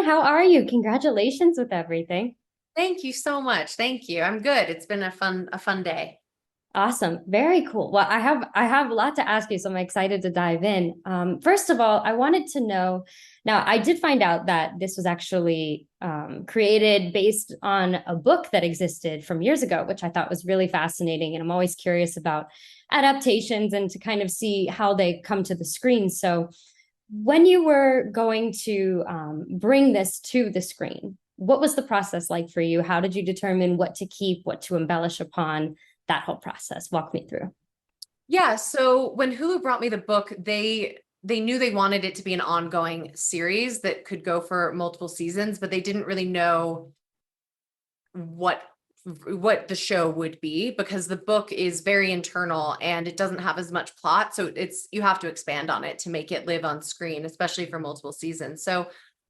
Meaghan, how are you? Congratulations with everything. Thank you so much. Thank you. I'm good. It's been a fun day. Awesome. Very cool. Well, I have a lot to ask you, so I'm excited to dive in. First of all, I wanted to know, now I did find out that this was actually created based on a book that existed from years ago, which I thought was really fascinating. And I'm always curious about adaptations and to kind of see how they come to the screen. So when you were going to bring this to the screen, what was the process like for you? How did you determine what to keep, what to embellish upon, that whole process? Walk me through. Yeah, so when Hulu brought me the book, they knew they wanted it to be an ongoing series that could go for multiple seasons, but they didn't really know what what the show would be because the book is very internal and it doesn't have as much plot, so it's you have to expand on it to make it live on screen, especially for multiple seasons. So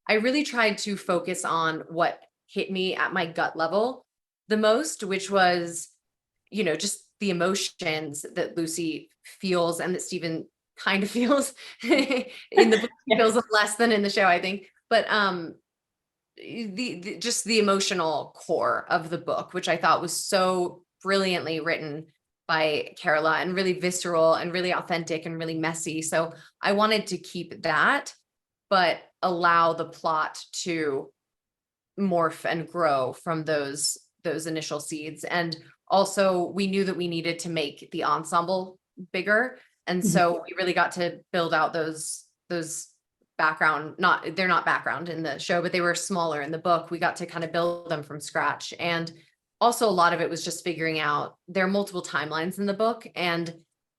I really tried to focus on what hit me at my gut level the most, which was just the emotions that Lucy feels and that Stephen kind of feels in the book. He Yeah. feels less than in the show, I think. But the just the emotional core of the book, which I thought was so brilliantly written by Carola and really visceral and really authentic and really messy. So I wanted to keep that, but allow the plot to morph and grow from those initial seeds. And also we knew that we needed to make the ensemble bigger, and Mhm. so we really got to build out those background, not they're not background in the show, but they were smaller in the book. We got to kind of build them from scratch. And also a lot of it was just figuring out there are multiple timelines in the book, and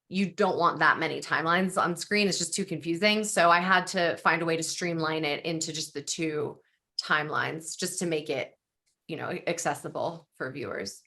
you don't want that many timelines on screen. It's just too confusing. So I had to find a way to streamline it into just the two timelines just to make it, accessible for viewers.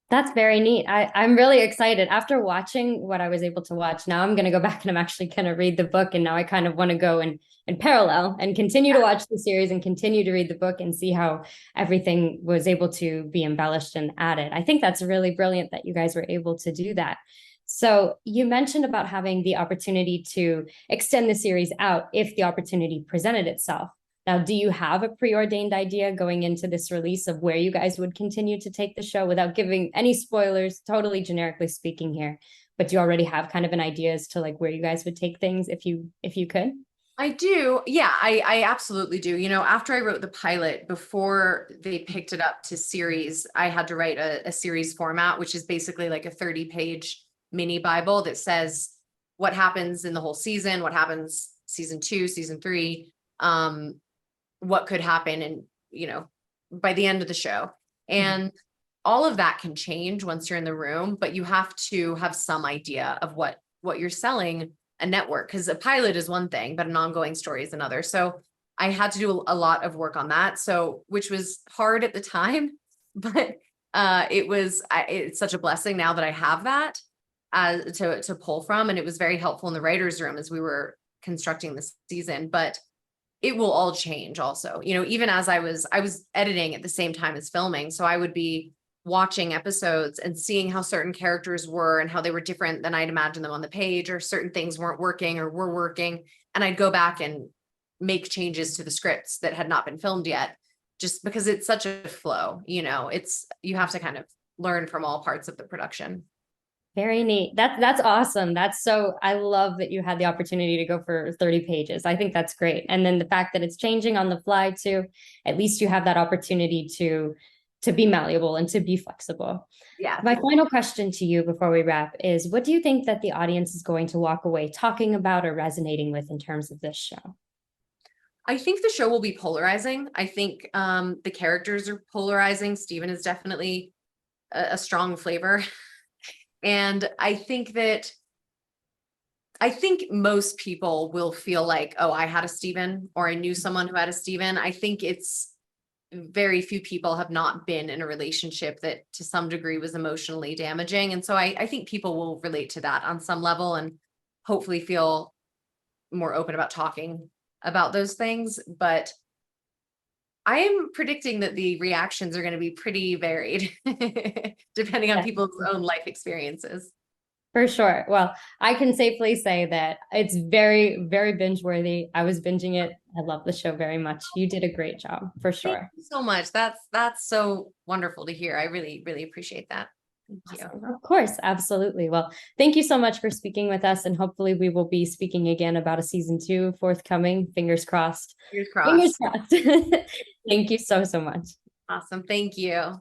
That's very neat. I'm really excited. After watching what I was able to watch, now I'm going to go back and I'm actually going to read the book. And now I kind of want to go in parallel and continue to watch the series and continue to read the book and see how everything was able to be embellished and added. I think that's really brilliant that you guys were able to do that. So you mentioned about having the opportunity to extend the series out if the opportunity presented itself. Now, do you have a preordained idea going into this release of where you guys would continue to take the show without giving any spoilers, totally generically speaking here, but do you already have kind of an idea as to like where you guys would take things if you could? I do. Yeah, I absolutely do. After I wrote the pilot, before they picked it up to series, I had to write a series format, which is basically like a 30-page mini Bible that says what happens in the whole season, what happens season two, season three, what could happen and by the end of the show. Mhm. And all of that can change once you're in the room, but you have to have some idea of what you're selling a network, because a pilot is one thing, but an ongoing story is another. So I had to do a lot of work on that. So, which was hard at the time, but it's such a blessing now that I have that to pull from. And it was very helpful in the writer's room as we were constructing this season. But it will all change also, even as I was editing at the same time as filming. So I would be watching episodes and seeing how certain characters were and how they were different than I'd imagined them on the page, or certain things weren't working or were working. And I'd go back and make changes to the scripts that had not been filmed yet, just because it's such a flow, you have to kind of learn from all parts of the production. Very neat. That's awesome. That's so I love that you had the opportunity to go for 30 pages. I think that's great. And then the fact that it's changing on the fly too, at least you have that opportunity to be malleable and to be flexible. Yeah. My final question to you before we wrap is what do you think that the audience is going to walk away talking about or resonating with in terms of this show? I think the show will be polarizing. I think the characters are polarizing. Steven is definitely a strong flavor. And I think most people will feel like, oh, I had a Steven, or I knew someone who had a Steven. I think it's very few people have not been in a relationship that to some degree was emotionally damaging. And so I think people will relate to that on some level and hopefully feel more open about talking about those things. But I am predicting that the reactions are going to be pretty varied, depending on people's own life experiences. For sure. Well, I can safely say that it's very, very binge worthy. I was binging it. I love the show very much. You did a great job, for Thank sure. you so much. That's so wonderful to hear. I really, really appreciate that. Thank you. Awesome. Of course, absolutely. Well, thank you so much for speaking with us, and hopefully we will be speaking again about a season 2 forthcoming. Fingers crossed. Fingers Fingers crossed. crossed. Thank you so, so much. Awesome. Thank you.